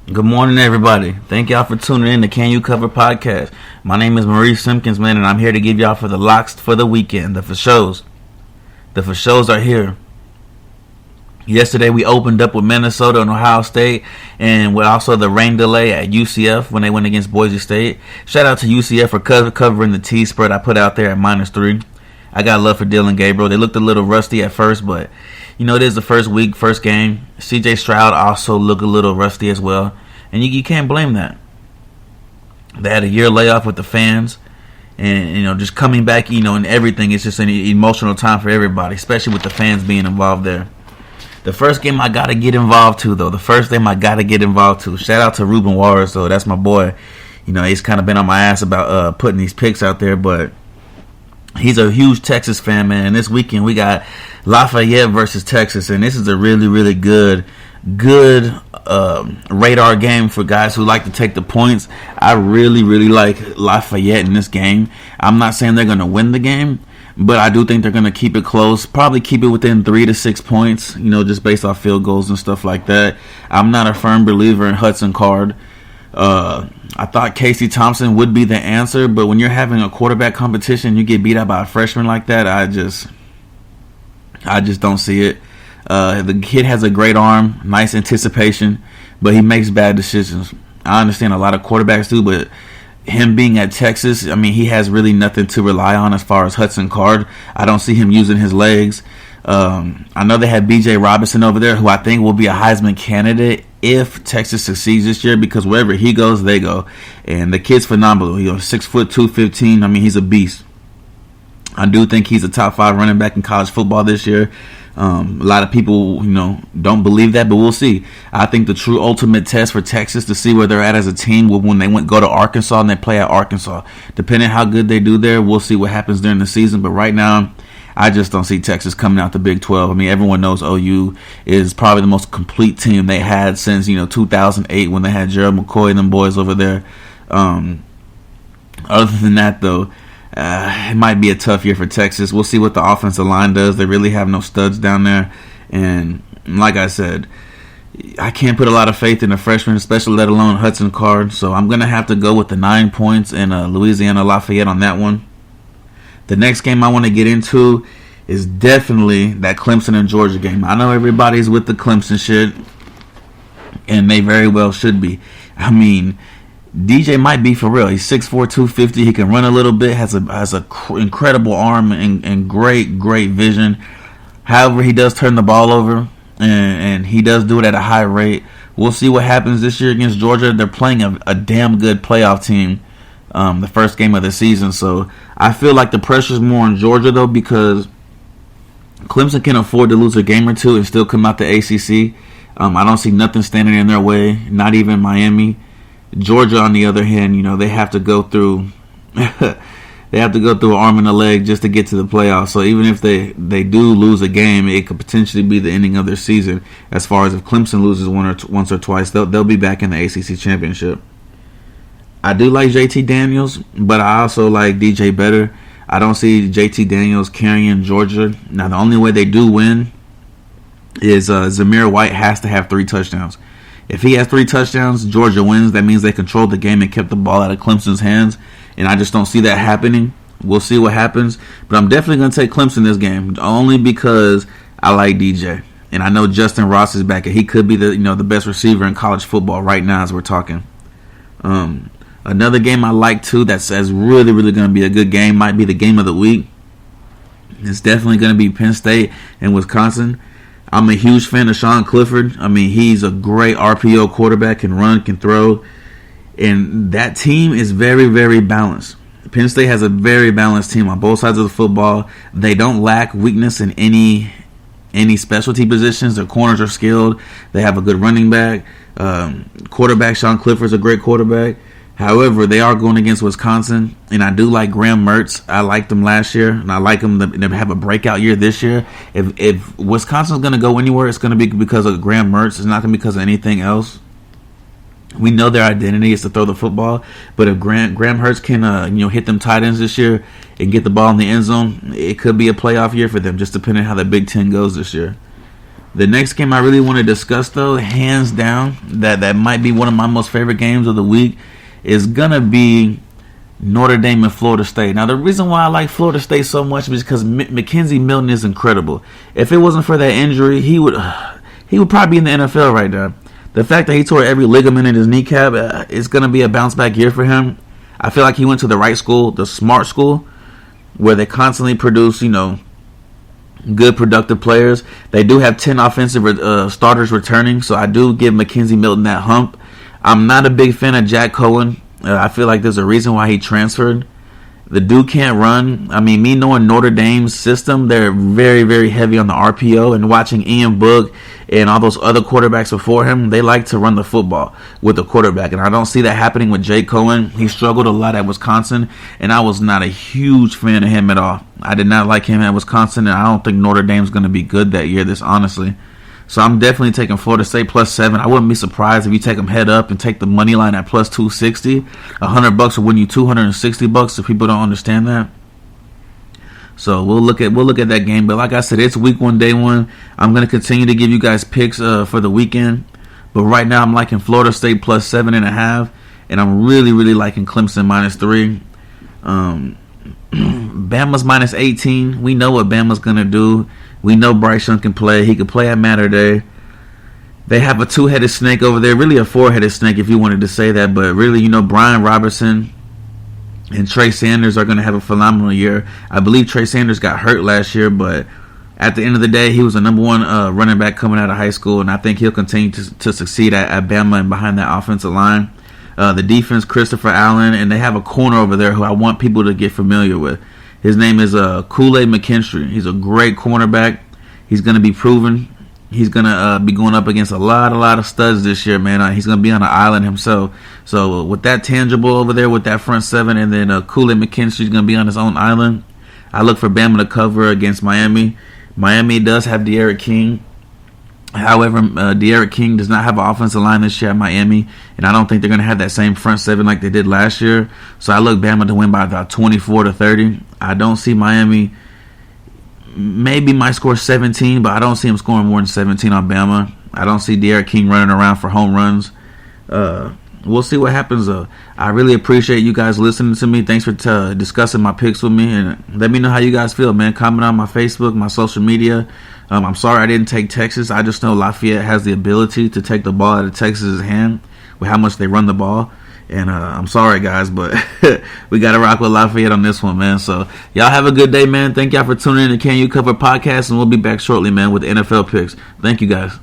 Good morning, everybody. Thank y'all for tuning in to Can You Cover Podcast. My name is Maurice Simpkins, man, and I'm here to give y'all for the locks for the weekend, the for shows. The for shows are here. Yesterday we opened up with Minnesota and Ohio State, and with also the rain delay at UCF when they went against Boise State. Shout out to UCF for covering the T spread I put out there at -3. I got love for Dylan Gabriel. They looked a little rusty at first, but it is the first week, first game. CJ Stroud also looked a little rusty as well, and you can't blame that. They had a year layoff with the fans, and just coming back, and everything. It's just an emotional time for everybody, especially with the fans being involved there. The first game I gotta get involved to, though. Shout out to Ruben Warres, though. That's my boy. He's kind of been on my ass about putting these picks out there, but he's a huge Texas fan, man. And this weekend we got Lafayette versus Texas, and this is a really, really good radar game for guys who like to take the points. I really, really like Lafayette in this game. I'm not saying they're going to win the game, but I do think they're going to keep it close. Probably keep it within 3 to 6 points, just based off field goals and stuff like that. I'm not a firm believer in Hudson Card. I thought Casey Thompson would be the answer, but when you're having a quarterback competition, you get beat out by a freshman like that, I just don't see it. The kid has a great arm, nice anticipation, but he makes bad decisions. I understand a lot of quarterbacks do, but him being at Texas, he has really nothing to rely on as far as Hudson Card. I don't see him using his legs. I know they have B.J. Robinson over there, who I think will be a Heisman candidate if Texas succeeds this year, because wherever he goes, they go. And the kid's phenomenal. He's 6 foot 215. He's a beast. I do think he's a top 5 running back in college football this year. A lot of people, don't believe that, but we'll see. I think the true ultimate test for Texas to see where they're at as a team will when they go to Arkansas and they play at Arkansas. Depending on how good they do there, we'll see what happens during the season. But right now, I just don't see Texas coming out the Big 12. Everyone knows OU is probably the most complete team they had since 2008 when they had Gerald McCoy and them boys over there. Other than that, though, it might be a tough year for Texas. We'll see what the offensive line does. They really have no studs down there. And like I said, I can't put a lot of faith in the freshman, especially let alone Hudson Card. So I'm going to have to go with the 9 points in Louisiana Lafayette on that one. The next game I want to get into is definitely that Clemson and Georgia game. I know everybody's with the Clemson shit, and they very well should be. DJ might be for real. He's 6'4", 250. He can run a little bit. Has a incredible arm and great vision. However, he does turn the ball over, and he does do it at a high rate. We'll see what happens this year against Georgia. They're playing a damn good playoff team. The first game of the season, so I feel like the pressure's more on Georgia, though, because Clemson can afford to lose a game or two and still come out the ACC. I don't see nothing standing in their way, not even Miami. Georgia, on the other hand, they have to go through they have to go through an arm and a leg just to get to the playoffs. So even if they do lose a game, it could potentially be the ending of their season. As far as if Clemson loses once or twice, they'll be back in the ACC championship. I do like JT Daniels, but I also like DJ better. I don't see JT Daniels carrying Georgia. Now, the only way they do win is Zamir White has to have 3 touchdowns. If he has 3 touchdowns, Georgia wins. That means they controlled the game and kept the ball out of Clemson's hands, and I just don't see that happening. We'll see what happens, but I'm definitely going to take Clemson this game, only because I like DJ. And I know Justin Ross is back, and he could be the best receiver in college football right now as we're talking. Another game I like, too, that's really, really going to be a good game, might be the game of the week. It's definitely going to be Penn State and Wisconsin. I'm a huge fan of Sean Clifford. He's a great RPO quarterback, can run, can throw. And that team is very, very balanced. Penn State has a very balanced team on both sides of the football. They don't lack weakness in any specialty positions. Their corners are skilled. They have a good running back. Quarterback Sean Clifford's a great quarterback. However, they are going against Wisconsin, and I do like Graham Mertz. I liked him last year, and I like him to have a breakout year this year. If Wisconsin's going to go anywhere, it's going to be because of Graham Mertz. It's not going to be because of anything else. We know their identity is to throw the football, but if Graham Mertz can hit them tight ends this year and get the ball in the end zone, it could be a playoff year for them, just depending on how the Big Ten goes this year. The next game I really want to discuss, though, hands down, that might be one of my most favorite games of the week, is going to be Notre Dame and Florida State. Now, the reason why I like Florida State so much is because McKenzie Milton is incredible. If it wasn't for that injury, he would probably be in the NFL right now. The fact that he tore every ligament in his kneecap, it's going to be a bounce back year for him. I feel like he went to the right school, the smart school, where they constantly produce, good productive players. They do have 10 offensive starters returning, so I do give McKenzie Milton that hump. I'm not a big fan of Jack Cohen. I feel like there's a reason why he transferred. The dude can't run. I mean, me knowing Notre Dame's system, they're very, very heavy on the RPO. And watching Ian Book and all those other quarterbacks before him, they like to run the football with the quarterback. And I don't see that happening with Jake Cohen. He struggled a lot at Wisconsin, and I was not a huge fan of him at all. I did not like him at Wisconsin, and I don't think Notre Dame's going to be good that year, this honestly. So I'm definitely taking Florida State plus 7. I wouldn't be surprised if you take them head up and take the money line at plus 260. $100 will win you $260 if people don't understand that. So we'll look at that game. But like I said, it's week 1, day 1. I'm going to continue to give you guys picks for the weekend. But right now I'm liking Florida State plus 7.5, and I'm really, really liking Clemson minus 3. Bama's minus 18. We know what Bama's going to do. We know Bryce Young can play. He can play at Mater Day. They have a 2-headed snake over there. Really a 4-headed snake if you wanted to say that. But really, Brian Robertson and Trey Sanders are going to have a phenomenal year. I believe Trey Sanders got hurt last year, but at the end of the day, he was the number 1 running back coming out of high school, and I think he'll continue to succeed at Bama and behind that offensive line. The defense, Christopher Allen, and they have a corner over there who I want people to get familiar with. His name is Kool-Aid McKinstry. He's a great cornerback. He's going to be proven. He's going to be going up against a lot of studs this year, man. He's going to be on an island himself. So with that tangible over there, with that front 7, and then Kool-Aid McKinstry's going to be on his own island, I look for Bama to cover against Miami. Miami does have De'Aaron King. However, De'Aaron King does not have an offensive line this year at Miami, and I don't think they're going to have that same front 7 like they did last year. So I look Bama to win by about 24-30. I don't see Miami. Maybe might score 17, but I don't see him scoring more than 17 on Bama. I don't see De'Aaron King running around for home runs. We'll see what happens, though. I really appreciate you guys listening to me. Thanks for discussing my picks with me, and let me know how you guys feel, man. Comment on my Facebook, my social media. I'm sorry I didn't take Texas. I just know Lafayette has the ability to take the ball out of Texas's hand with how much they run the ball. And I'm sorry, guys, but we got to rock with Lafayette on this one, man. So y'all have a good day, man. Thank y'all for tuning in to Can You Cover Podcast, and we'll be back shortly, man, with NFL picks. Thank you, guys.